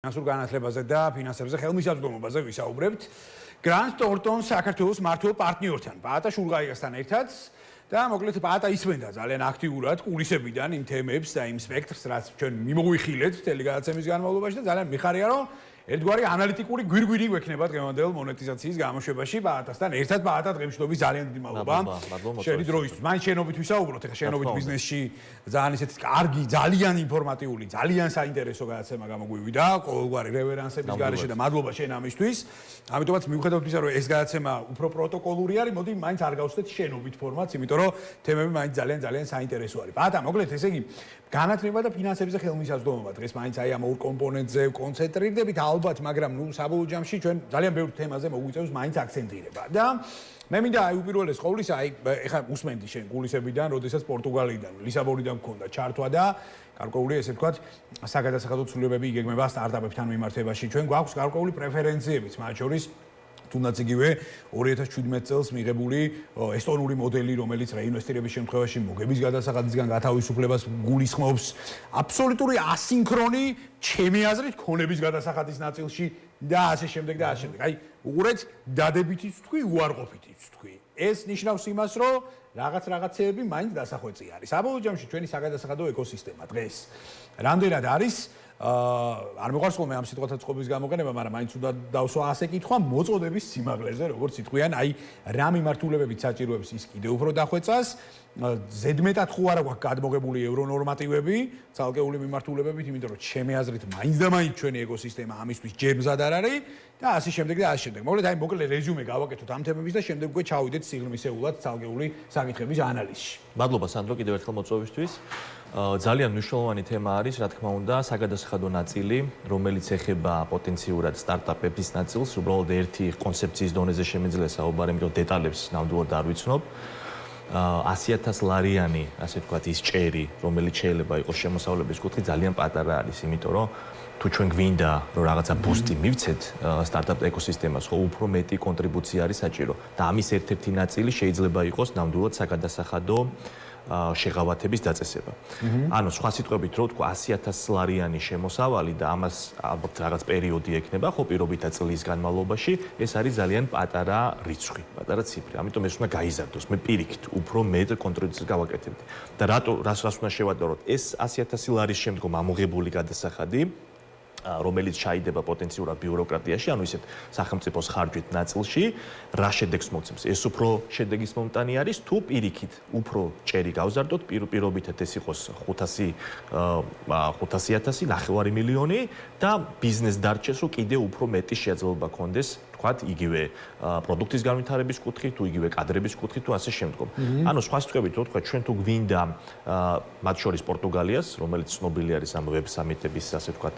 ფინანსურ განათლებაზე და ფინანსებზე ხელმისაწვდომობაზე ვისაუბრებთ. Grant Thornton საქართველოს მმართველ პარტნიორთან, პაატა შურღაიასთან ერთად და მოკლედ პაატა ისმენდა ძალიან აქტიურად კულისებიდან იმ თემებს და იმ სპექტრს, რაც ჩვენ მიმოვიხილეთ ტელეგრამის განმავლობაში და ძალიან მიხარია, რომ ერთგვარი ანალიტიკური გვირგვინი გვექნება დღევანდელ მონეტიზაციის გამოშვებაში პაატასთან ერთად. პაატა დღემდე ძალიან დიდი მადლობა. შენი დროისთვის. მაინც შენობით ვისაუბროთ, ეხლა შენობით ბიზნესში ძალიან ისეთი კარგი, ძალიან ინფორმატიული, ძალიან საინტერესო გადაცემა გამოგვივიდა, ყოველგვარი რევერანსების გარეშე და მადლობა შენ ამისთვის. ამიტომაც მიუხედავად იმისა, რომ ეს გადაცემა უფრო პროტოკოლური არის, მოდი მაინც არ გავხსნათ შენობით ფორმატს, იმიტომ რომ თემები მაინც ძალიან საინტერესო არის. პაატა, მოკლედ ესე იგი, განათლება და ფინანსებზე ხელმისაწვდომობა. დღეს მაინც აი ამ ორ კომპონენტზე კონცენტრირდებით, ალბათ, მაგრამ ნუ საბოლოო ჯამში ჩვენ ძალიან ბევრ თემაზე მოგვიწევს მაინც აქცენტირება. და მე მინდა აი უპირველეს ყოვლისა, აი ეხლა უსმენდი შენ გულისებიდან, როდესაც პორტუგალიიდან, ლისაბონიდან მქონდა ჩართვა და გარკვეული ესე ვთქვათ, საგადასახადო ცვლილებები იგეგმება სტარტაპებთან მიმართებაში. ჩვენ გვაქვს გარკვეული პრეფერენციებიც, მათ შორის თუნდაც იგივე 2017 წელს მიღებული ესტონური მოდელი, რომელიც რეინვესტირების შემთხვევაში მოგების გადასახადისგან გათავისუფლებას გულისხმობს. აბსოლუტური ასინქრონი ჩემი აზრით ქონების გადასახადის ნაწილში და ასე შემდეგ და ასე შემდეგ. აი, უყურეთ, დადებითიც თქვი, უარყოფითიც თქვი. ეს ნიშნავს იმას, რომ რაღაცეები მაინც დასახვეწი არის. საბოლოო ჯამში ჩვენი საგადასახადო ეკოსისტემა დღეს რამდენად არის არ მეყვარს ხოლმე ამ სიტყვათა წყობის გამოყენება, მაგრამ მაინც უნდა დავსვა ასე კითხვა მოწოდების სიმაღლეზე, როგორც იტყვიან, აი რა მიმართულებებით საჭიროებს ის კიდევ უფრო დახვეწას, ზედმეტად ხო არა გვაქვს გადმოღებული ევრონორმატივები, ცალკეული მიმართულებებით, იმიტომ რომ ჩემი აზრით მაინც და მაინც ჩვენი ეკოსისტემა ამისთვის ჯერ მზად არ არის და ასე შემდეგ და ასე შემდეგ. მოკლედ აი მოკლედ რეზიუმე გავაკეთოთ ამ თემების და შემდეგ უკვე ჩავიდეთ სიღრმისეულად ცალკეული საკითხების ანალიზში. მადლობა სანდრო კიდევ ერთხელ მოწვევისთვის. ძალიან მნიშვნელოვანი თემა არის, რა თქმა უნდა, საგადასახადო ნაწილი, რომელიც ეხება პოტენციურად სტარტაპების ნაწილს, უბრალოდ ერთი კონცეფციის დონეზე შემიძლია საუბარი, იმიტომ დეტალებს ნამდვილად არ ვიცნობ. 100,000 ლარიანი, ასე ვთქვათ, ის ჭერი, რომელიც შეიძლება იყოს შემოსავლების კუთხით, ძალიან პატარა არის, იმიტომ რომ თუ ჩვენ გვინდა რომ რაღაცა ბუსტი მივცეთ სტარტაპ ეკოსისტემას, ხო უფრო მეტი კონტრიბუცია არის საჭირო და ამის ერთ-ერთი ნაწილი შეიძლება იყოს ნამდვილად საგადასახადო შეღავათების დაწესება. ანუ სხვა სიტყვებით რო ვთქვა 100,000 ლარიანი შემოსავალი და ამას ალბათ რაღაც პერიოდი ექნება, ხო პირობითად წლის განმავლობაში, ეს არის ძალიან პატარა რიცხვი, პატარა ციფრი. ამიტომ ეს უნდა გაიზარდოს. მე პირიქით უფრო მეტ კონტრიბუციას გავაკეთებდი. და რას უნდა შევადაროთ? ეს 100,000 ლარის შემდგომ ამოღებული გადასახადი რომელიც ჩაიდება პოტენციურად ბიუროკრატიაში, ანუ ისეთ სახელმწიფოს ხარჯვით ნაწილში, რა შედეგს მოცემს. ეს უფრო შედეგის მომტანი არის, თუ პირიქით უფრო ჭერი გავზარდოთ, პირობითად ეს იყოს 500,000, 9 მილიონი და ბიზნეს დარჩეს, რომ კიდე უფრო მეტი შეძლება კონდეს, თქვათ, იგივე პროდუქტის განვითარების კუთხით, თუ იგივე კადრების კუთხით, თუ ასე შემდგომ. ანუ სხვა სიტყვებით, რო თქვა, ჩვენ თუ გვინდა მათ შორის პორტუგალიას, რომელიც ცნობილი არის ამ ვებ სამიტების, ასე ვთქვათ,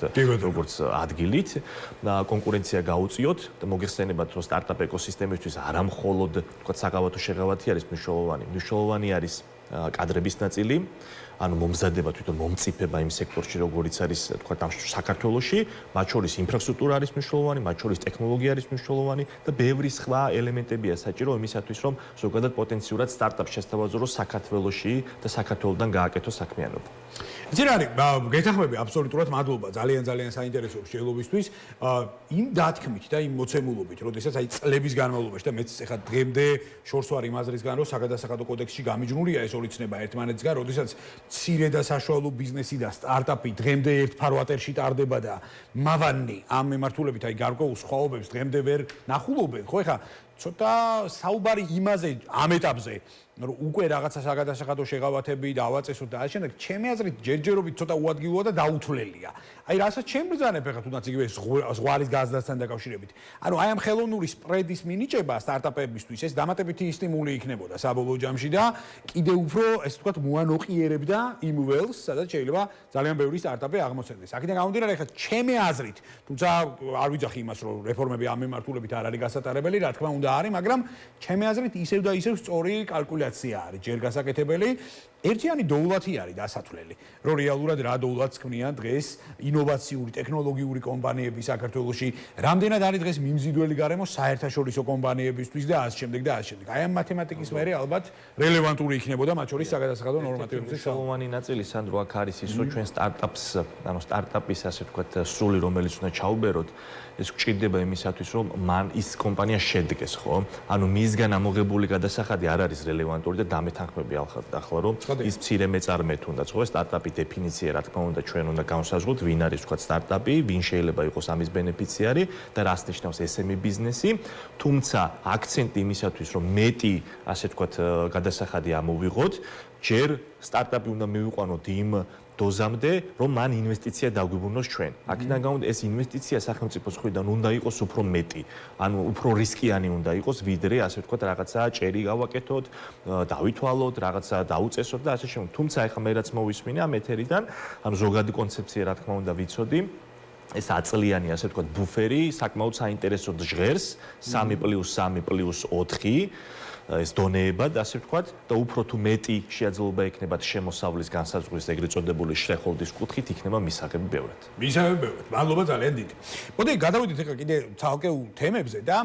როგორც ადგილით, კონკურენცია გაუწიოთ და მოგეხსენებათ, რომ სტარტაპ ეკოსისტემისთვის არა მხოლოდ, თქვათ, საღავათო შეღავათი არის მნიშვნელოვანი არის კადრების ნაწილი, ანუ მომზადება თვითონ მომწიფება იმ სექტორში, როგორიც არის, თქვათ, საქართველოში, მათ შორის ინფრასტრუქტურა არის მნიშვნელოვანი, მათ შორის ტექნოლოგია არის მნიშვნელოვანი და ბევრი სხვა ელემენტებია საჭირო იმისათვის, რომ ზოგადად პოტენციურად სტარტაპს შესთავაზოს საქართველოში და საქართველოდან გააკეთოს საქმიანობა. იცი რა არის, გეთანხმები აბსოლუტურად მადლობა, ძალიან საინტერესო მსჯელობისთვის. იმ დათქმით და იმ მოცემულობით, როდესაც აი წლების განმავლობაში და მეც ეხლა დღემდე შორს ვარ იმ აზრისგან, რომ საგადასახადო კოდექსში გამიჯნულია ეს ორი ცნება ერთმანეთისგან, როდესაც მცირე და საშუალო ბიზნესი და სტარტაპი დღემდე ერთ ფარვატერში ტარდება და მავანნი ამ მიმართულებით აი გარკვეულ სხვაობებს დღემდე ვერ ნახულობენ, ხო? ეხლა ცოტა საუბარი იმაზე ამ ეტაპზე რომ უკვე რაღაცა საგადასახადო შეღავათები და ავაწესოთ და ასე შემდეგ, ჩემი აზრით ჯერჯერობით ცოტა უადგილოა და დაუთვლელია. აი რასაც ჩემ ბრძანებ ეხლა თუნდაც იგივე ზღვარის გაზრდასთან დაკავშირებით. ანუ აი ამ ხელოვნური სპრედის მინიჭება სტარტაპებისთვის ეს დამატებითი სტიმული იქნებოდა საბოლოო ჯამში და კიდევ უფრო, ესე ვთქვათ, მოანოყიერებდა იმ ველს, სადაც შეიძლება ძალიან ბევრი სტარტაპი აღმოცენდეს. აქედან გამომდინარე, ეხლა ჩემი აზრით, თუმცა არ ვიძახი იმას, რომ რეფორმები ამ მიმართულებით არ არის გასატარებელი, რა თქმა უნდა არის, მაგრამ ჩემი აზრით ისევ და ისევ სწორი კალკულაცია არის ჯერ გასაკეთებელი. ერთიანი დოულათი არის დასათვლელი, რომ რეალურად რა დოულათს ქმნიან დღეს ინოვაციური ტექნოლოგიური კომპანიები საქართველოში, რამდენად არის დღეს მიმზიდველი გარემო საერთაშორისო კომპანიებისთვის და ასე შემდეგ და ასე შემდეგ. აი ამ მათემატიკის მერე ალბათ რელევანტური იქნებოდა მათ შორის საგადასახადო ნორმატივებზე. მნიშვნელოვანი ნაწილი სანდრო აქ არის ის, რომ ჩვენ სტარტაპის ასე ვთქვათ სრული რომელიც უნდა ჩაუბეროთ, ეს გვჭირდება იმისათვის, რომ მან ის კომპანია შედგეს, ხო? ანუ მისგან ამოღებული გადასახადი არ არის რელევანტური და დამეთანხმები ახლა რომ ის მცირე მეწარმე თუნდაც, ხო, სტარტაპი დეფინიცია, რა თქმა უნდა, ჩვენ უნდა განსაზღვროთ, ვინ არის ვთქვათ სტარტაპი, ვინ შეიძლება იყოს ამის ბენეფიციარი და რას ნიშნავს SME ბიზნესი, თუმცა აქცენტი იმისათვის, რომ მეტი ასე ვთქვათ გადასახადი ამოვიღოთ, ჯერ სტარტაპი უნდა მივიყვანოთ იმ დოზამდე, რომ მან ინვესტიცია დაგვიბრუნოს ჩვენ. აქედან გამომდინარე, ეს ინვესტიცია სახელმწიფოს მხრიდან უნდა იყოს უფრო მეტი, ანუ უფრო რისკიანი უნდა იყოს, ვიდრე ასე ვთქვათ, რაღაცა ჭერი გავაკეთოთ, დავითვალოთ, რაღაცა დაუწესოთ და ასე შემდეგ. თუმცა ეხლა მე რაც მოვისმინე ამ ეთერიდან, ანუ ზოგადი კონცეფცია, რა თქმა უნდა, ვიცოდი. ეს აწლიანი, ასე ვთქვათ, ბუფერი საკმაოდ საინტერესოდ ჟღერს 3+3+4 ეს დონეებად, ასე ვთქვათ, და უფრო თუ მეტი შეაძლოება ექნებათ შემოსავლის განსაზღვრის ეგრეთ წოდებული შეხოლდის კუთხით იქნება მისაღები ბევრად. მისაღები ბევრად. მადლობა ძალიან დიდი. მოდი გადავიდეთ ახლა კიდე ცალკეულ თემებზე და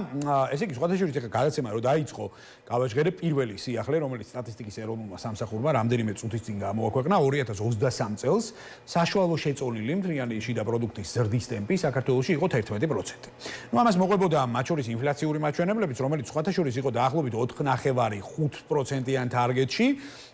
ესე იგი სხვათა შორის ახლა გადაცემა რო დაიწყო, გავაჟღერე პირველი სიახლე, რომელიც სტატისტიკის ეროვნულმა სამსახურმა რამდენიმე წუთის წინ გამოაქვეყნა 2023 წელს საშუალო შეწოლილი მთლიანი შიდა პროდუქტის ზრდის ტემპი საქართველოში იყო 11%. ნუ ამას მოყვებოდა მათ შორის ინფლაციური მაჩვენებლებიც, რომელიც სხვათა შორის იყო დაახლოებით 4.5% თარგეტში,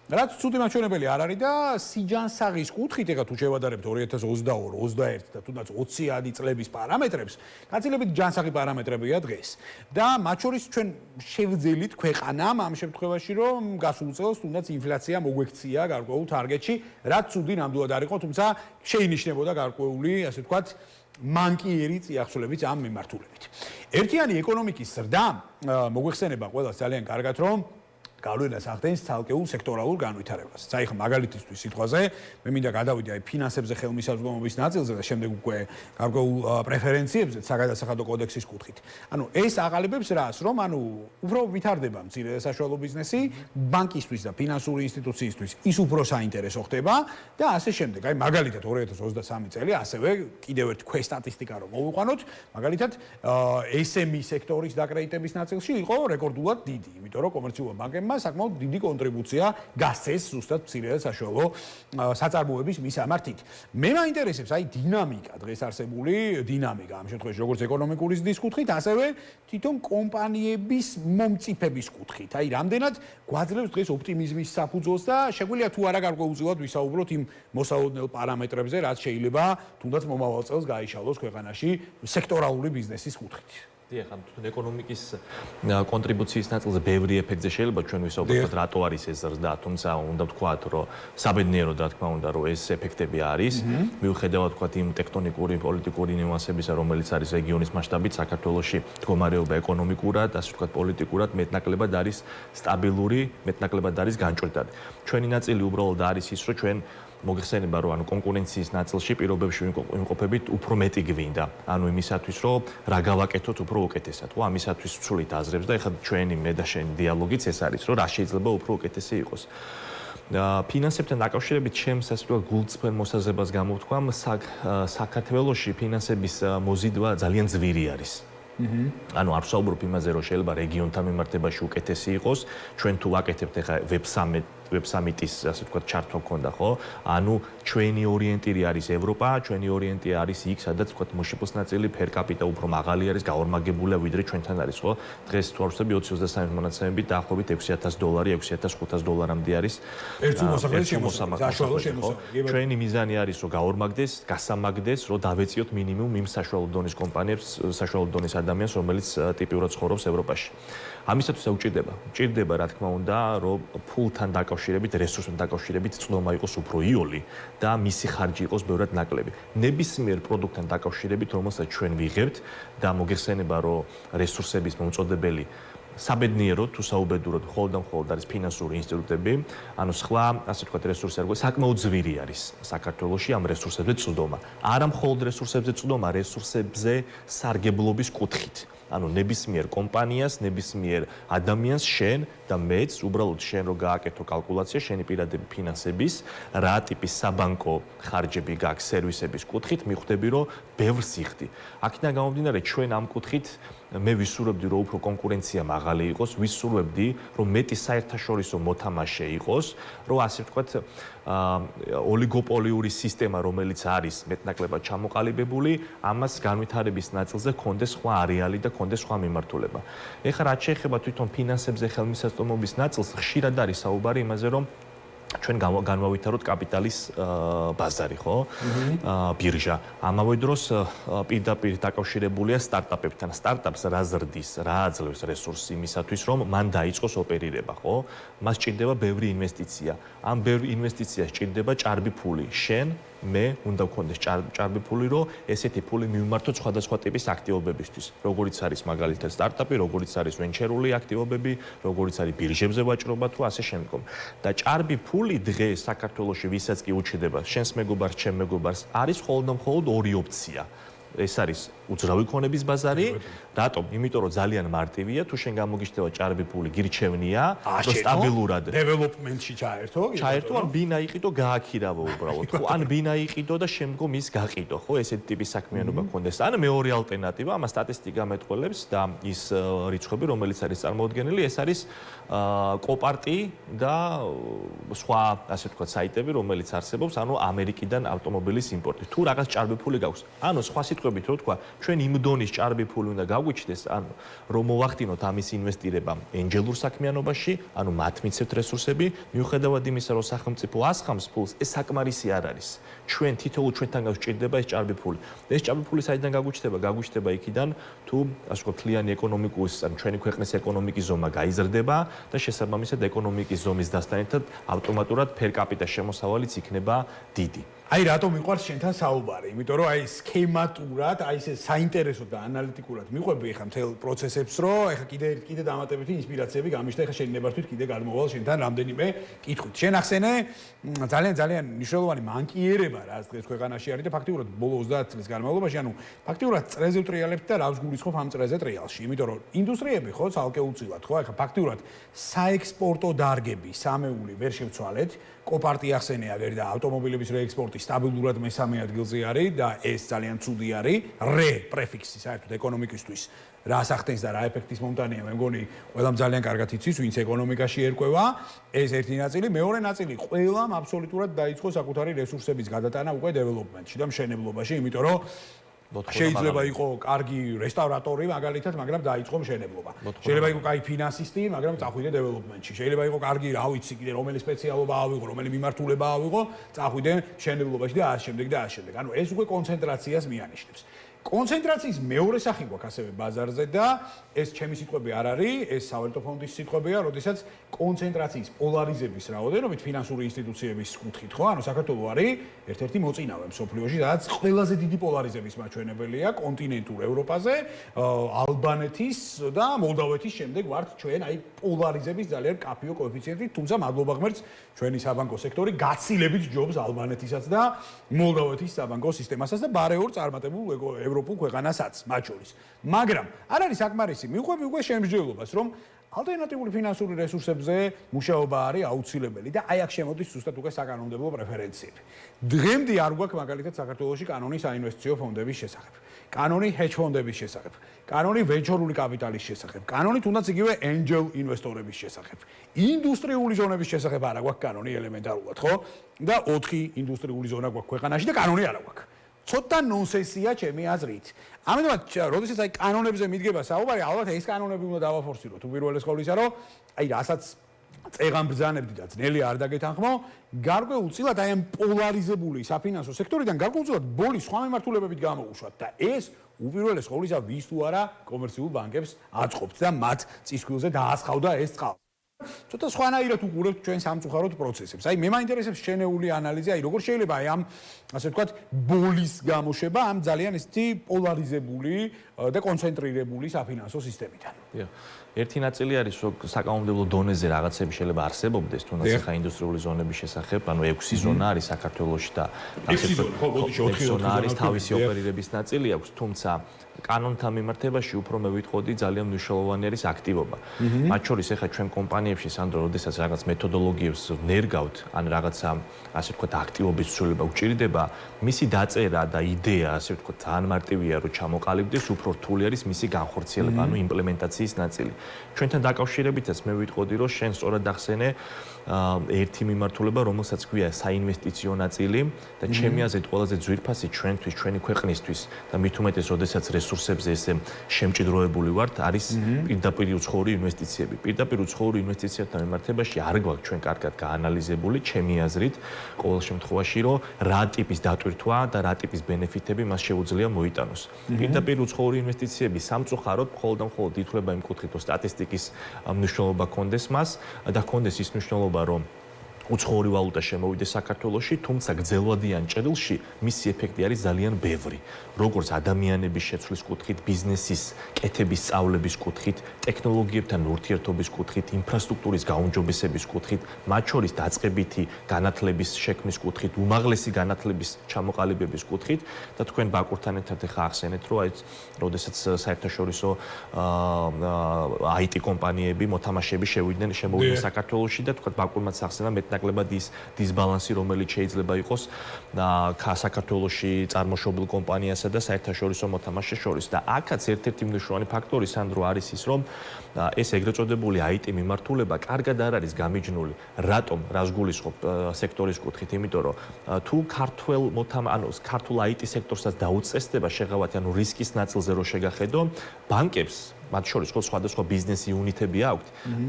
რაც ცუდი მაჩვენებელი არ არის და სიჯანსაღის კუთხით ეხლა თუ შევადარებთ 2022, 21 და თუნდაც 20-ადი წლების პარამეტრებს, გაცილებით ჯანსაღი პარამეტრებია დღეს. და მათ შორის ჩვენ შევძელით ქვეყანამ ამ შემთხვევაში, რომ გასულ წელს თუნდაც ინფლაცია მოგვექცია გარკვეულ თარგეტში, რაც ცუდი ნამდვილად არ იყო, თუმცა შეინიშნებოდა გარკვეული, ასე ვთქვათ, მანკიერი წიაღწევებიც ამ მიმართულებით. ერთიანი ეკონომიკის ზრდა მოგვეხსენება ყველას ძალიან კარგად, რომ გავლენას ახდენს ცალკეულ სექტორალურ განვითარებას. აი ხა მაგალითისთვის სიტყვაზე მე მინდა გადავიდე აი ფინანსებზე ხელმისაწვდომობის ნაწილზე და შემდეგ უკვე გარკვეულ პრეფერენციებზე საგადასახადო კოდექსის კუთხით. ანუ ეს აყალიბებს რას, რომ ანუ უფრო ვითარდება მცირე და საშუალო ბიზნესი, ბანკისთვის და ფინანსური ინსტიტუციისთვის ის უფრო საინტერესო ხდება და ასე შემდეგ. აი მაგალითად 2023 წელი ასევე კიდევ ერთ სტატისტიკა რომ მოვიყვანოთ, მაგალითად SME სექტორის დაკრედიტების ნაწილში იყო რეკორდულად დიდი, იმიტომ რომ კომერციულმა ბანკებმა საკმაოდ დიდი კონტრიბუცია გასცეს ზუსტად მცირე და საშუალო საწარმოების მისამართით. მე მაინტერესებს აი დინამიკა, დღეს არსებული დინამიკა ამ შემთხვევაში როგორც ეკონომიკური ზრდის კუთხით, ასევე თვითონ კომპანიების მომწიფების კუთხით. აი რამდენად გვაძლევს დღეს ოპტიმიზმის საფუძველს და შეგვიძლია თუ არა გარკვეულწილად ვისაუბროთ იმ მოსალოდნელ პარამეტრებზე, რაც შეიძლება თუნდაც მომავალ წელს გაიშალოს ქვეყანაში სექტორალური ბიზნესის კუთხით. ახლა თუნდაც ეკონომიკის კონტრიბუციის ნაწილზე ბევრი ეფექტზე შეიძლება ჩვენ ვისაუბროთ რატო არის ეს ზრდა, თუმცა უნდა ვთქვათ, რომ საბედნიეროდ რა თქმა უნდა, რომ ეს ეფექტები არის, მიუხედავად ვთქვათ იმ ტექტონიკური პოლიტიკური ნიუანსებისა, რომელიც არის რეგიონის მასშტაბით, საქართველოში მდგომარეობა ეკონომიკურად, ასე ვთქვათ, პოლიტიკურად მეტნაკლებად არის სტაბილური, მეტნაკლებად არის განჭვრეტად. ჩვენი ნაწილი უბრალოდ არის ის, რომ ჩვენ მოგეხსენება რომ ანუ კონკურენციის ნაწილში პირობებში ვიმყოფებით უფრო მეტი გვინდა. ანუ იმისათვის რომ რა გავაკეთოთ უფრო უკეთესად. ხო, ამისათვის ვცვლით აზრებს და ეხლა ჩვენი მე და შენი დიალოგიც ეს არის, რომ რა შეიძლება უფრო უკეთესი იყოს. ფინანსებთან დაკავშირებით ჩემს ასე ვთქვათ გულწრფელ მოსაზრებას გამოვთქვამ, საქართველოში ფინანსების მოზიდვა ძალიან ძვირი არის. ანუ არ ვსაუბრობ იმაზე, რომ შეიძლება რეგიონთან მიმართებაში უკეთესი იყოს. ჩვენ თუ ვაკეთებთ ეხლა ვებ სამიტის ასე ვთქვათ ჩართვა ქონდა, ხო? ანუ ჩვენი ორიენტირი არის ევროპა, ჩვენი ორიენტი არის იქ, სადაც ვთქვათ მოშიფოს ნაწილი per capita უფრო მაღალი არის, გაორმაგებულია ვიდრე ჩვენთან არის, ხო? დღეს თუ არ ვსწრები 20-23 მონაცემებით დაახლოებით $6,000, $6,500-მდე არის. ერთი მოსამართლე. ჩვენი მიზანი არის, რომ გაორმაგდეს, გასამაგდეს, რომ დავეციოთ მინიმუმ იმ საშუალო დონის კომპანიებს, საშუალო დონის ადამიანს, რომელიც ტიპიურად ცხოვრობს ევროპაში. ამისათვის უჭირდება, რა თქმა უნდა, რომ ფულთან დაკავშირებით, რესურსთან დაკავშირებით წვდომა იყოს უფრო იოლი და მისი ხარჯი იყოს ბევრად ნაკლები. ნებისმიერ პროდუქტთან დაკავშირებით, რომელსაც ჩვენ ვიღებთ და მოგეხსენება, რომ რესურსების მომწოდებელი საბედნიეროდ თუ საუბედუროდ მხოლოდ არის ფინანსური ინსტიტუტები, ანუ სხვა, ასე ვთქვათ, რესურსი არ გვაქვს, საკმაოდ ძვირი არის საქართველოში ამ რესურსებზე წვდომა. არა მხოლოდ რესურსებზე წვდომა, რესურსებზე სარგებლობის კუთხით. ანუ ნებისმიერ კომპანიას, ნებისმიერ ადამიანს შენ და მეც უბრალოდ შენ რო გააკეთო კალკულაცია შენი პირადები ფინანსების, რა ტიპის საბანკო ხარჯები გაქვს სერვისების კუთხით, მიხვდები რომ ბევრს იხდი. აქედან გამომდინარე ჩვენ ამ კუთხით მე ვისურვებდი რომ უფრო კონკურენცია მაღალი იყოს, ვისურვებდი რომ მეტი საერთაშორისო მოთამაშე იყოს, რომ ასე ვთქვათ ოლიგოპოლიური სისტემა რომელიც არის მეტნაკლებად ჩამოყალიბებული, ამას განვითარების ნაწილზე ჰქონდეს სხვა არეალი და ჰქონდეს სხვა მიმართულება. ეხლა რაც შეეხება თვითონ ფინანსებზე ხელმისაწვდომობის ნაწილს, ხშირად არის საუბარი იმაზე, რომ ჩვენ განვავითაროთ კაპიტალის ბაზარი, ხო? ბირჟა. ამავე დროს პირდაპირ დაკავშირებულია სტარტაპებთან. სტარტაპს რა ზრდის, რა აძლევს რესურსს იმისათვის, რომ მან დაიწყოს ოპერირება, ხო? მას სჭირდება ბევრი ინვესტიცია. ამ ბევრი ინვესტიციას სჭირდება ჭარბი ფული. შენ მე უნდა გქონდეს ჭარბი ფული, რომ ესეთი ფული მივმართოთ სხვადასხვა ტიპის აქტივობებისთვის. როგორიც არის მაგალითად სტარტაპი, როგორიც არის ვენჩერული აქტივობები, როგორიც არის ბირჟებზე ვაჭრობა თუ ასე შემდგომ. და ჭარბი ფული დღეს საქართველოში ვისაც კი უჩნდება, შენს მეგობარს, ჩემ მეგობარს, არის მხოლოდ ორი ოპცია. ეს არის უძრავი ქონების ბაზარი. რატომ? იმიტომ რომ ძალიან მარტივია, თუ შენ გამოგიშთება ჭარბი ფული, გირჩევნია, რომ სტაბილურად დეველოპმენტში ჩაერთო, ან ბინა იყიდო, გააქირავო უბრალოდ, ხო? ან ბინა იყიდო და შემდგომ ის გაყიდო, ხო? ესეთი ტიპის საქმიანობა გქონდეს. ან მეორე ალტერნატივა, ამას სტატისტიკა მეტყველებს და ის რიცხვები, რომელიც არის წარმოუდგენელი, ეს არის კოპარტი და სხვა, ასე ვთქვათ, საიტები, რომელიც არსებობს, ანუ ამერიკიდან ავტომობილის იმპორტი. თუ რაღაც ჭარბი ფული გაქვს, ანუ სხვა სიტყვებით რო ვთქვა, ჩვენ იმ დონის ჭარბი ფული უნდა გაგვიჩნდეს, ანუ რომ მოვახდინოთ ამის ინვესტირება ენჯელურ საქმიანობაში, ანუ მათ მიცემთ რესურსები, მიუხედავად იმისა, რომ სახელმწიფო ასხამს ფულს, ეს საკმარისი არ არის. ჩვენ თითოეულ ჩვენთან გვჭირდება ეს ჭარბი ფული. ეს ჭარბი ფული საიდან გაგვიჩნდება? გაგვიჩნდება იქიდან, თუ ასე ვთქვათ, მთლიანი ეკონომიკის, ანუ ჩვენი ქვეყნის ეკონომიკის ზომა გაიზრდება და შესაბამისად ეკონომიკის ზომის დასთან ერთად ავტომატურად per capita შემოსავალიც იქნება დიდი. აი რატომ მიყვარს შენთან საუბარი? იმიტომ რომ აი სქემატურად, აი ესე საინტერესო და ანალიტიკურად მიყვები ახლა მთელ პროცესებს, რომ ახლა კიდე დამატებითი ინსპირაციები გამიშთა, ახლა შენ ნებართვით კიდე გადმოვალ შენთან რამდენიმე კითხვით. შენ ახსენე ძალიან მნიშვნელოვანი მანკიერება, რაც დღეს ქვეყანაში არის და ფაქტიურად ბოლო 30 წლის განმავლობაში, ანუ ფაქტიურად წრეზე ვტრიალებთ და რავს გულისხმობ ამ წრეზე ტრიალში, იმიტომ რომ ინდუსტრიები ხო ცალკეულწილად, ხო, ახლა ფაქტიურად საექსპორტო დარგები, სამეული ვერ შევცვალეთ. კოპარტი ახსენე აგერი და ავტომობილების რეექსპორტი სტაბილურად მესამე ადგილზე არის და ეს ძალიან ცუდი არის. პრეფიქსი საერთოდ ეკონომიკისთვის რას ახდენს და რა ეფექტის მომტანია, მე მგონი ყველამ ძალიან კარგად იცის, ვინც ეკონომიკაში ერკვევა. ეს ერთი ნაწილი, მეორე ნაწილი ყველამ აბსოლუტურად დაიწყო საკუთარი რესურსების გადატანა უკვე დეველოპმენტში და მშენებლობაში, იმიტომ რომ შეიძლება იყოს კარგი რესტავრატორი მაგალითად, მაგრამ დაიწყო მშენებლობა. შეიძლება იყოს კაი ფინანსისტი, მაგრამ წახვიდე დეველოპმენტში. შეიძლება იყოს კარგი, რა ვიცი, კიდე რომელი სპეციალობა ავიღო, რომელი მიმართულება ავიღო, წახვიდე მშენებლობაში და ასე შემდეგ და ასე შემდეგ. ანუ ეს უკვე კონცენტრაციას მიანიშნებს. კონცენტრაციის მეორე სახი გვაქვს ასევე ბაზარზე და ეს ჩემი სიტყვები არ არის, ეს სავალუტო ფონდის სიტყვებია, როდესაც კონცენტრაციის პოლარიზების რაოდენობით ფინანსური ინსტიტუციების კუთხით, ხო? ანუ საქართველო არის ერთ-ერთი მოწინავე მსოფლიოში, სადაც ყველაზე დიდი პოლარიზების მაჩვენებელია კონტინენტურ ევროპაზე, ალბანეთის და მოლდავეთის შემდეგ ვართ ჩვენ აი პოლარიზების ძალიან კაფიო კოეფიციენტით, თუმცა მადლობა ღმერთს ჩვენი საბანკო სექტორი გაცილებით ჯობს ალბანეთისაც და მოლდავეთის საბანკო სისტემასაც და ბარეორ წარმატებულ ევროპულ ქვეყანასაც მათ შორის. მაგრამ არ არის საკმარისი, მიყვები უკვე შემსჯელობას, რომ ალტერნატიული ფინანსური რესურსებზე მუშაობა არის აუცილებელი და აი აქ შემოდის ზუსტად უკვე საკანონმდებლო პრეფერენციები. დღემდე არ გვაქვს მაგალითად საქართველოში კანონი საინვესტიციო ფონდების შესახებ, კანონი hedge ფონდების შესახებ, კანონი ვენჩურული კაპიტალის შესახებ, კანონი თუნდაც იგივე angel ინვესტორების შესახებ. ინდუსტრიული ზონების შესახებ არა გვაქვს კანონი ელემენტარულად, ხო? და 4 ინდუსტრიული ზონა გვაქვს ქვეყანაში და კანონი არა გვაქვს. ცოტა ნონსენსია ჩემი აზრით. ამიტომაც, როდესაც აი კანონებზე მიდგება საუბარი, ალბათ ეს კანონები უნდა დავაფორსიროთ. უპირველეს ყოვლისა, რომ აი რასაც წეღან ბრძანებდი და ძნელი არ დაგეთანხმო, გარკვეულწილად აი ამ პოლარიზებული საფინანსო სექტორიდან გარკვეულწილად ბოლის სხვა მიმართულებებით გამოუშვათ და ეს უპირველეს ყოვლისა ვის თუ არა კომერციულ ბანკებს აწყობთ და მათ წისქვილზე დაასხავდა ეს წყალ. ცოტა სხვანაირად უყურებთ ჩვენ სამწუხაროდ პროცესებს. აი მე მაინტერესებს შენეული ანალიზი, აი როგორ შეიძლება აი ამ ასე ვთქვათ ბოლის გამოშვება ამ ძალიან ისეთი პოლარიზებული და კონცენტრირებული საფინანსო სისტემიდან. ერთი ნაწილი არის რომ საკანონმდებლო დონეზე რაღაცები შეიძლება არსებობდეს, თუნდაც ახლა ინდუსტრიული ზონების შესახებ, ანუ 6 ზონა არის საქართველოში და 6 ზონა, ხო, ბოდიში 4 ზონა არის თავისი ოპერირების ნაწილი აქვს, თუმცა კანონთან მიმართებაში უფრო მე ვიტყოდი ძალიან მნიშვნელოვანი არის აქტივობა. მათ შორის ახლა ჩვენ კომპანიებში სანდრო, როდესაც რაღაც მეთოდოლოგიებს ნერგავთ, ან რაღაცა ასე ვთქვათ აქტივობის ცვლილება უჭირდება, მისი დაწერა და იდეა ასე ვთქვათ ძალიან მარტივია რომ ჩამოყალიბდეს, უფრო რთული არის მისი განხორციელება, ანუ იმპლემენტაციის ნაწილი. ჩვენთან დაკავშირებითაც მე ვიტყოდი რომ შენ სწორად ახსენე ერთი მიმართულება, რომელსაც ქვია საინვესტიციო ნაწილი და ჩემი აზრით ყველაზე ძვირფასი ჩვენთვის, ჩვენი ქვეყნისთვის და მით უმეტეს, როდესაც რესურსებზე ესე შემჭიდროებული ვართ, არის პირდაპირ უცხოური ინვესტიციები. პირდაპირ უცხოური ინვესტიციებთან მიმართებაში არ გვაქვს ჩვენ კარგად გაანალიზებული, ჩემი აზრით, ყოველ შემთხვევაში, რომ რა ტიპის დატვირთვა და რა ტიპის ბენეფიტები მას შეუძლია მოიტანოს. პირდაპირ უცხოური ინვესტიციები სამწუხაროდ მხოლოდ და მხოლოდ ითვლება იმ კუთხით, რომ სტატისტიკის მნიშვნელობა კონდეს მას და კონდეს ის მნიშვნელობა, რომ უცხოური ვალუტა შემოვიდეს საქართველოში, თუმცა გრძელვადიან ჭრილში მისი ეფექტი არის ძალიან ბევრი. როგორც ადამიანების შეცვლის კუთხით, ბიზნესის კეთების სწავლების კუთხით, ტექნოლოგიებთან ურთიერთობის კუთხით, ინფრასტრუქტურის გაუმჯობესების კუთხით, მათ შორის დაწყებითი განათლების შექმნის კუთხით, უმაღლესი განათლების ჩამოყალიბების კუთხით და თქვენ ბაკურთან ერთად ახლა ახსენეთ, რომ აი, როდესაც საერთაშორისო IT კომპანიები, მოთამაშეები შევიდნენ საქართველოში და თქვენ ბაკურმაც ახსენა ნაკლებად ის დისბალანსი, რომელიც შეიძლება იყოს საქართველოში წარმოშობილ კომპანიასა და საერთაშორისო მოთამაშეს შორის. და აქაც ერთ-ერთი მნიშვნელოვანი ფაქტორი სანდრო არის ის, რომ ეს ეგრეთ წოდებული IT მიმართულება კარგად არ არის გამიჯნული. რატომ? რას გულისხმობ სექტორის კუთხით? იმიტომ რომ თუ ქართულ IT სექტორსაც დაუწესდება შეღავათი, ანუ რისკის ნაწილზე რო შეგახედო, ბანკებს მათ შორის სხვადასხვა ბიზნეს იუნიტები აქვთ.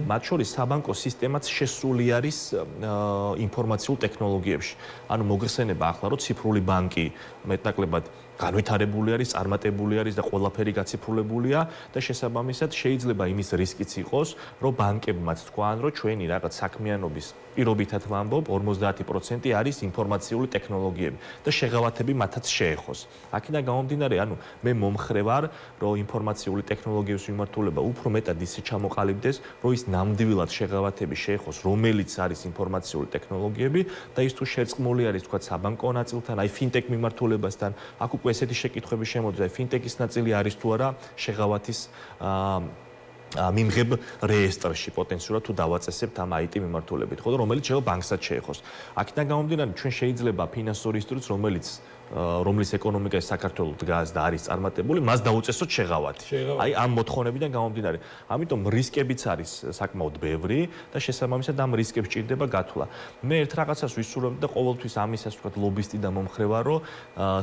მათ შორის საბანკო სისტემაც შესული არის ინფორმაციულ ტექნოლოგიებში. ანუ მოგხსენება ახლა რომ ციფრული ბანკი მეტნაკლებად განვითარებული არის, წარმატებული არის და ყველაფერი გაციფრულებულია და შესაბამისად შეიძლება იმის რისკიც იყოს, რომ ბანკებმაც თქვან, რომ ჩვენი რაღაც საქმიანობის პირობითად ვამბობ 50% არის ინფორმაციული ტექნოლოგიები და შეღავათები მათაც შეეხოს. აქედან გამომდინარე, ანუ მე მომხრე ვარ, რომ ინფორმაციული ტექნოლოგიების მიმართულება უფრო მეტად ისე ჩამოყალიბდეს, რომ ის ნამდვილად შეღავათები შეეხოს, რომელიც არის ინფორმაციული ტექნოლოგიები და ის თუ შერწყმული არის, თქვა საბანკო ნაწილთან, აი ფინტექ მიმართულებასთან, აქ უკვე ესეთი შეკითხვები შემოდის, აი ფინტექის ნაწილი არის თუ არა შეღავათის მიმღებ რეესტრში პოტენციურად თუ დავაწესებთ ამ IT მიმართულებით, ხო და რომელიც შეიძლება ბანკსაც შეეხოს. აქედან გამომდინარე, ჩვენ შეიძლება ფინანსური ინსტიტუტს, რომლის ეკონომიკა საქართველოს დგას და არის წარმატებული, მას დაუწესოთ შეღავათი. აი ამ მოთხოვნებიდან გამომდინარე. ამიტომ რისკებიც არის საკმაოდ ბევრი და შესაბამისად ამ რისკებს ჭირდება გათვლა. მე ერთ რაღაცას ვისურვებ და ყოველთვის ამის ასე ვთქვათ ლობისტი და მომხრე ვარ, რომ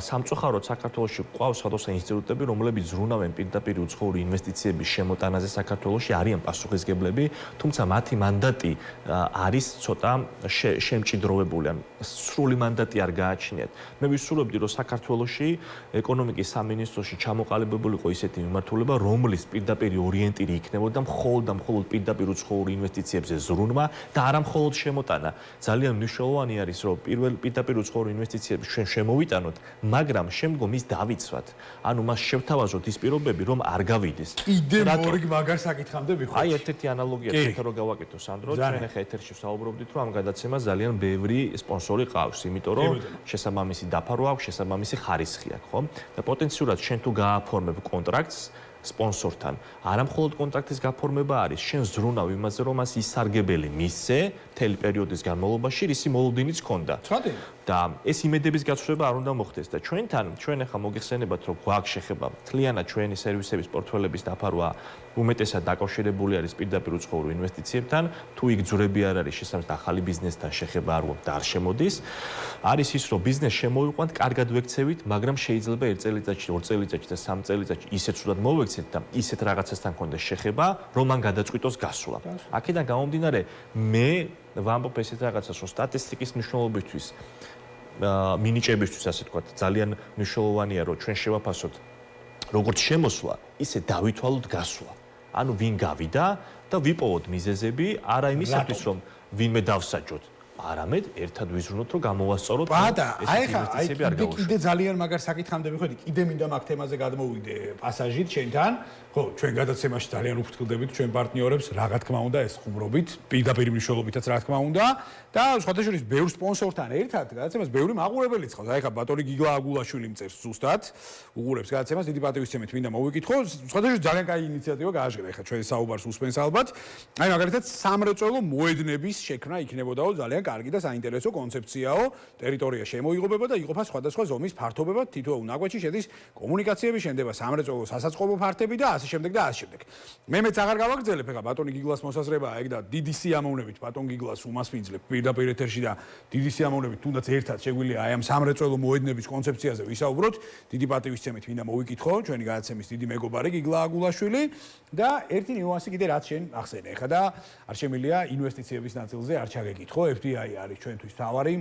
სამწუხაროდ საქართველოში ყავს სხვადასხვა ინსტიტუტები, რომლებიც ზრუნავენ პირდაპირ უცხოური ინვესტიციების შემოტანაზე საქართველოში, არიან პასუხისგებლები, თუმცა მათი მანდატი არის ცოტა შემჭიდროვებული, ან სრული მანდატი არ გააჩნიათ. მე ვისურვებდი რომ საქართველოში ეკონომიკის სამინისტროში ჩამოყალიბებულიყო ისეთი მიმართულება, რომლის პირდაპირ ორიენტირი იქნებოდა მხოლოდ პირდაპირ უცხოური ინვესტიციებზე ზრუნვა და არა მხოლოდ შემოტანა. ძალიან მნიშვნელოვანი არის, რომ პირდაპირ უცხოური ინვესტიციები ჩვენ შემოვიტანოთ, მაგრამ შემდგომ ის დავიცვათ. ანუ მას შევთავაზოთ ის პირობები, რომ არ გავიდეს. კიდე მორიგ მაგარ საკითხამდე ვიხოთ. აი ერთ-ერთი ანალოგია თქო რომ გავაკეთო სანდრო, ჩვენ ახლა ეთერში ვსაუბრობდით, რომ ამ გადაცემას ძალიან ბევრი სპონსორი ყავს, იმიტომ რომ შესაბამისი დაფარვა აქვს, შესაბამისი ხარისხი აქვს, ხო? და პოტენციურად შენ თუ გააფორმებ კონტრაქტს სპონსორთან, არა მხოლოდ კონტრაქტის გაფორმება არის, შენ ზრუნავ იმაზე, რომ მას ისარგებელი მისცე მთელი პერიოდის განმავლობაში, რისი მოლოდინიც ჰქონდა. და ეს იმედების გაცვლება არ უნდა მოხდეს და ჩვენ ახლა მოგიხსენებათ, რომ გვაქვს შეხება მთლიანად ჩვენი სერვისების პორტფელების დაფარვა უმეტესად დაკავშირებული არის პირდაპირ უცხოურ ინვესტიციებთან, თუ იქ ძვრები არ არის შესაბამისად ახალი ბიზნესთან შეხება არ გვაქვს და არ შემოდის. არის ის, რომ ბიზნეს შემოვიყვანთ, კარგად ვექცევით, მაგრამ შეიძლება 1 წელიწადში, 2 წელიწადში და 3 წელიწადში ისეთ სულად მოვექცეთ და ისეთ რაღაცასთან კონდეს შეხება, რომ მან გადაწყვიტოს გასვლა. აქედან გამომდინარე, მე ვამბობ ესეთ რაღაცას, რომ სტატისტიკის მნიშვნელობისთვის მინიჭებისთვის ასე ვთქვათ, ძალიან მნიშვნელოვანია, რომ ჩვენ შევაფასოთ როგორც შემოსვლა, ისე დავითვალოთ გასვლა. ანუ ვინ გავიდა და ვიპოვოთ მიზეზები არა იმისათვის რომ ვინმე დავსაჯოთ არამედ ერთად ვიზრუნოთ რომ გამოვასწოროთ ინვესტიციები არ გაუშვათ. კიდე ძალიან მაგარ საკითხამდე ვიხვედი, კიდე მინდა მაგ თემაზე გადმოვიდე პასაჟით შენთან. ხო, ჩვენ გადაცემაში ძალიან უფრთხილდებით ჩვენ პარტნიორებს, რა თქმა უნდა, ეს ხუმრობით, პირდაპირ მნიშვნელობითაც რა თქმა უნდა და სხვათა შორის ბევრ სპონსორთან ერთად გადაცემას ბევრი მაყურებელიც ყავს. აი ხა ბატონი გიგლა აგულაშვილი მწერს ზუსტად, უყურებს გადაცემას, დიდი პატივისცემით მინდა მოვიკითხო. სხვათა შორის ძალიან კაი ინიციატივა გააჟღერა ხა ჩვენ საუბარს უსმენს ალბათ. აი მაგალითად სამრეწველო მოედნების შექმნა იქნებოდაო ძალიან კარგი და საინტერესო კონცეფციაო, ტერიტორია შემოიღობება და იყოფა სხვადასხვა ზომის ფართობებად, თითოეულ ნაკვეთში შედის კომუნიკაციები, შენდება სამრეწველო სასაწყობო ფართები და ასე შემდეგ და ასე შემდეგ. მე მეც აღარ გავაგრძელებ, ეხლა ბატონი გიგლას მოსაზრებაა ეგ და დიდი სიამოვნებით ბატონ გიგლას უმასპინძლებ პირდაპირ ეთერში და დიდი სიამოვნებით თუნდაც ერთად შეგვიძლია აი ამ სამრეწველო მოედნების კონცეფციაზე ვისაუბროთ. დიდი პატივისცემით მინდა მოვიკითხო ჩვენი გადაცემის დიდი მეგობარი გიგლა აგულაშვილი და ერთი ნიუანსი კიდე რაც შენ ახსენე. ეხლა და არ შემიძლია ინვესტიციების ნაწილზე არ ჩაგეკითხო. FDI არის ჩვენთვის თავარი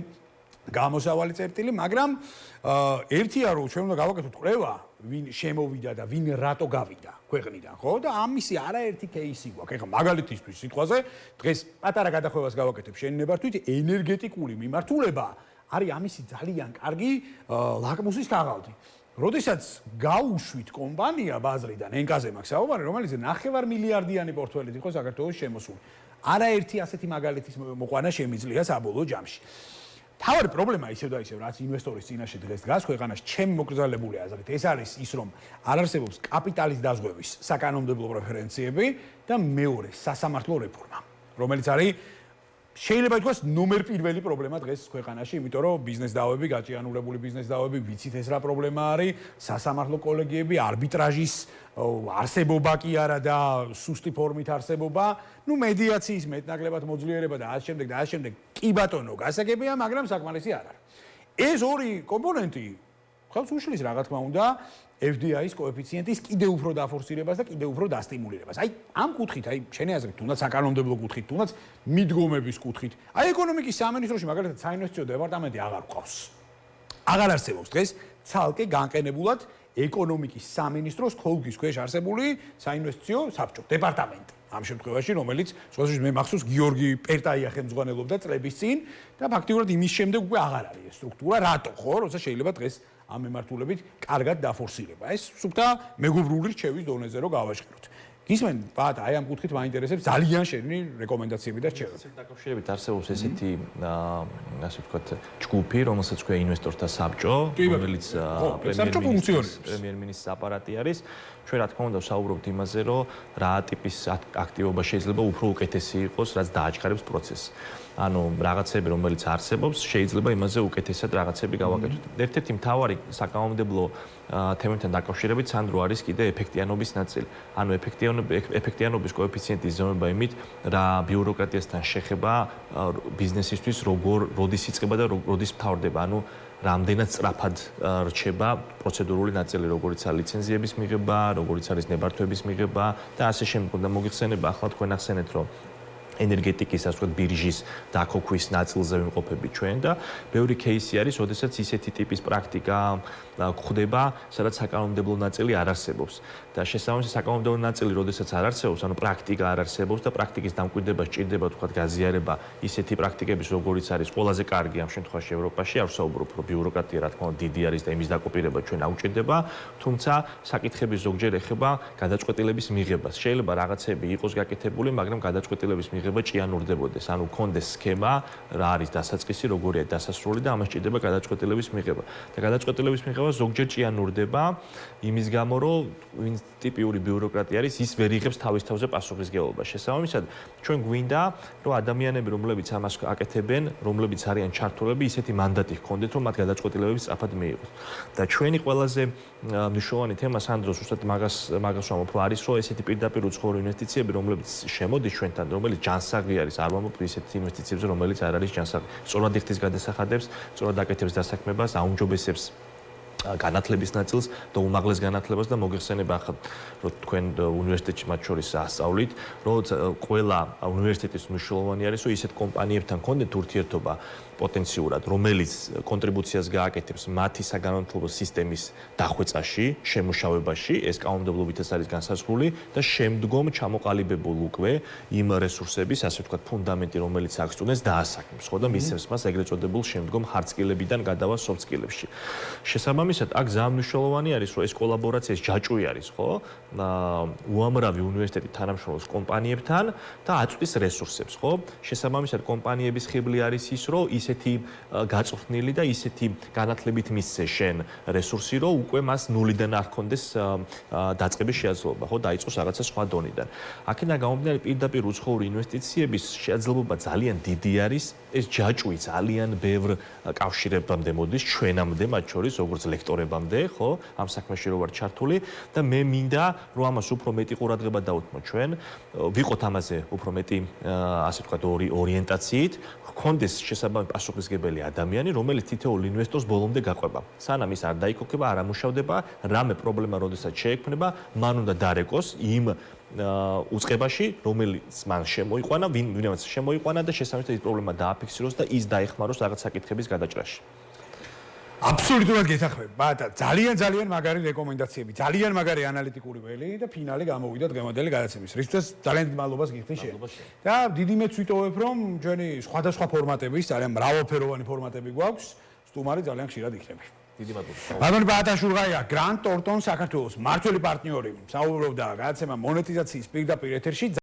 გამოსავალი წერტილი, მაგრამ ერთია რომ ჩვენ უნდა გავაკეთოთ კვლევა, ვინ შემოვიდა და ვინ რატო გავიდა ქვეყნიდან, ხო? და ამისი არაერთი кейსი გვაქვს. ეხლა მაგალითისთვის სიტყვაზე დღეს პატარა გადახვევას გავაკეთებ შენ ნებართვით, ენერგეტიკული მიმართულება არის ამისი ძალიან კარგი ლაკმუსის თაღავთი. როდესაც გაუშვით კომპანია ბაზრიდან ენკაზე მაქვს საუბარი, რომელიც 9 მილიარდიანი პორტფელით იყო საქართველოს შემოსული. არაერთი ასეთი მაგალითის მოყვანა შემიძლია საბოლოო ჯამში. თავარი პრობლემა ისევ და ისევ რაც ინვესტორის წინაშე დღეს დგას ქვეყანაში, ჩემი მოკრძალებული აზრით, ეს არის ის, რომ არ არსებობს კაპიტალის დაზღვევის საკანონმდებლო პრეფერენციები და მეორე სასამართლო რეფორმა, რომელიც არის შეიძლება ითქვას ნომერ პირველი პრობლემა დღეს ქვეყანაში, იმიტომ რომ ბიზნეს დავები, გაჭიანურებული ბიზნეს დავები, ვიცით ეს რა პრობლემა არის, სასამართლო კოლეგიები, არბიტრაჟის არსებობა კი არა და სუსტი ფორმით არსებობა, ნუ მედიაციის მეტნაკლებად მოძლიერება და ასე შემდეგ და ასე შემდეგ. კი ბატონო, გასაგებია, მაგრამ საკმარისი არ არის. ეს ორი კომპონენტი ხელს უშლის რა თქმა უნდა FDI-ის კოეფიციენტის კიდევ უფრო დაფორსირებას და კიდევ უფრო დასტიმულირებას. აი ამ კუთხით, აი შენი აზრით, თუნდაც საკანონმდებლო კუთხით, თუნდაც მიდგომების კუთხით, აი ეკონომიკის სამინისტროში მაგალითად საინვესტიციო დეპარტამენტი აღარ ყავს. აღარ არსებობს დღეს ცალკე განყენებულად ეკონომიკის სამინისტროს ხოლგის ქვეშ არსებული საინვესტიციო საბჭო, დეპარტამენტი. ამ შემთხვევაში, რომელიც სწორედ მე მახსოვს გიორგი პერტაია ხელმძღვანელობდა წლების წინ და ფაქტიურად იმის შემდეგ უკვე აღარ არის ეს სტრუქტურა, რატო ხო, როცა შეიძლება დღეს ამ მიმართულებით კარგად დაფორსირება. ეს სუფთა მეგობრული რჩევის დონეზე რო გავაჟღეროთ. გისმენ, ბატა, აი ამ კუთხით მაინტერესებს ძალიან შენი რეკომენდაციები და რჩევები. დაკავშირებით არსებობს ესეთი ასე ვთქვათ, ჯგუფი, რომელსაც ქვია ინვესტორთა საბჭო, რომელიც პრემიერ-მინისტრის აპარატი არის. ჩვენ რა თქმა უნდა ვსაუბრობთ იმაზე, რომ რა ტიპის აქტივობა შეიძლება უფრო უკეთესი იყოს, რაც დააჩქარებს პროცესს. ანუ რაღაცები, რომელიც არსებობს, შეიძლება იმაზე უკეთესად რაღაცები გავაკეთოთ. ერთ-ერთი მთავარი საკანონმდებლო თემებთან დაკავშირებით სანდრო არის კიდე ეფექტიანობის ნაწილი. ანუ ეფექტიანობის კოეფიციენტის ზომება იმით, რა ბიუროკრატიასთან შეხება ბიზნესისთვის როდის იწყება და როდის მთავრდება. ანუ რამდენად სწრაფად რჩება პროცედურული ნაწილი, როგორიც არის ლიცენზიების მიღება, როგორიც არის ნებართვების მიღება და ასე შემდეგ. და მოგიხსენება, ახლა თქვენ ახსენეთ, რომ ენერგეტიკის, ასე ვთქვათ, ბირჟის დაქოქვის ნაწილზე ვიმყოფებით ჩვენ და ბევრი кейსი არის, როდესაც ისეთი ტიპის პრაქტიკა გვხდება, სადაც საკანონმდებლო ნაწილი არ არსებობს. და შესაბამისად საკანონმდებლო ნაწილი, როდესაც არ არსებობს, ანუ პრაქტიკა არ არსებობს და პრაქტიკის დამკვიდრება სჭირდება, ვთქვათ, გაზიარება ისეთი პრაქტიკების, როგორიც არის ყველაზე კარგი ამ შემთხვევაში ევროპაში, არ ვსაუბრობ, რომ ბიუროკრატია, რა თქმა უნდა, დიდი არის და იმის დაკოპირება ჩვენ აუჭირდება, თუმცა საკითხები ზოგჯერ ეხება გადაწყვეტილების მიღებას. შეიძლება რაღაცები იყოს გაკეთებული, მაგრამ გადაწყვეტილების მიღება ჭიანურდებოდეს, ანუ კონდეს სქემა, რა არის დასაწყისი, როგორია დასასრული და ამას სჭირდება გადაწყვეტილების მიღება. და გადაწყვეტილების მიღება ზოგჯერ ჭიანურდება იმის გამო, რომ ვინც ტიპიური ბიუროკრატია არის, ის ვერ იღებს თავის თავზე პასუხისმგებლობას. შესაბამისად, ჩვენ გვინდა, რომ ადამიანები, რომლებიც ამას აკეთებენ, რომლებიც არიან ჩართულები, ისეთი მანდატი ჰქონდეთ, რომ მათ გადაწყვეტილებები სწრაფად მიიღოს. და ჩვენი ყველაზე მნიშვნელოვანი თემა სანდროს უბრალოდ მაგას ვამბობ, არის, რომ ესეთი პირდაპირ უცხოური ინვესტიციები, რომლებიც შემოდის ჩვენთან, რომელიც ჯანსაღი არის, არ ვამბობ ისეთი ინვესტიციებზე, რომელიც არ არის ჯანსაღი. სწორად იხდის გადასახადებს, სწორად აკეთებს დასაქმებას, აუმჯობესებს განათლების ნაწილს და უმაღლეს განათლებას და მოგეხსენება ახლა რომ თქვენ უნივერსიტეტში მათ შორის ასწავლით, რომ ყველა უნივერსიტეტის მნიშვნელოვანი არის, რომ ისეთ კომპანიებთან კონდეთ ურთიერთობა პოტენციურად, რომელიც კონტრიბუციას გააკეთებს მათი საგანმანათლებლო სისტემის დახვეწაში, შემუშავებაში, ეს კანონმდებლობითაც არის განსაზღვრული და შემდგომ ჩამოყალიბებულ უკვე იმ რესურსების, ასე ვთქვათ, ფუნდამენტი, რომელიც აქ სტუდენტს დაასაქმებს, ხო და მისცემს მას ეგრეთ წოდებულ შემდგომ hard skill-ებიდან გადავა soft skill-ებში. შესაბამისად, აქ ძალიან მნიშვნელოვანი არის, რომ ეს კოლაბორაცია, ეს ჯაჭვი არის, ხო? უამრავი უნივერსიტეტი თანამშრომლობს კომპანიებთან და აწვდის რესურსებს, ხო? შესაბამისად, კომპანიების ხიბლი არის ის, რომ ისეთი გაწვრთნილი და ისეთი განათლებით მისცე შენ რესურსი, რომ უკვე მას ნულიდან არ ქონდეს დაწყების შეაძლებლობა, ხო, დაიწყოს რაღაცა სხვა დონიდან. აქედან გამომდინარე პირდაპირ უცხოური ინვესტიციების შესაძლებლობა ძალიან დიდი არის. ეს ჯაჭვი ძალიან ბევრ კავშირებამდე მოდის, ჩვენამდე, მათ შორის როგორც ლექტორებამდე, ხო, ამ საქმეში რო ვარ ჩართული და მე მინდა რომ ამას უფრო მეტი ყურადღება დავუთმოთ ჩვენ, ვიყოთ ამაზე უფრო მეტი, ასე ვთქვათ, ორიენტაციით, გქონდეს შესაბამისი პასუხისმგებელი ადამიანი, რომელიც თითოეულ ინვესტორს ბოლომდე გაყვება. სანამ ის არ დაიქოქება, არ ამუშავდება, რამე პრობლემა როდესაც შეექმნება, მან უნდა დარეკოს იმ უწყებაში, რომელიც მან შემოიყვანა, ვინმეს შემოიყვანა და შესაბამისად ის პრობლემა დააფიქსიროს და ის დაეხმაროს რაღაც საკითხების გადაჭრაში. აბსოლუტურად გეთახმები. ბატა, ძალიან მაგარი რეკომენდაციები, ძალიან მაგარი ანალიტიკური ველი და ფინალი გამოვიდა დღევანდელი გადაცემის. რისთვის ძალიან დიდ მადლობას გიხდი შენ. და დიდი მეც ვიტოვებ, რომ ჩვენი სხვადასხვა ფორმატების, ძალიან მრავალფეროვანი ფორმატები გვაქვს, სტუმარი ძალიან ხშირად იქნება. დიდი მადლობა. ბატონი ბაატა შურღაია, Grant Thornton საქართველოს მმართველი პარტნიორი, საუბრობდა გადაცემა მონეტიზაციის პირდაპირ ეთერში.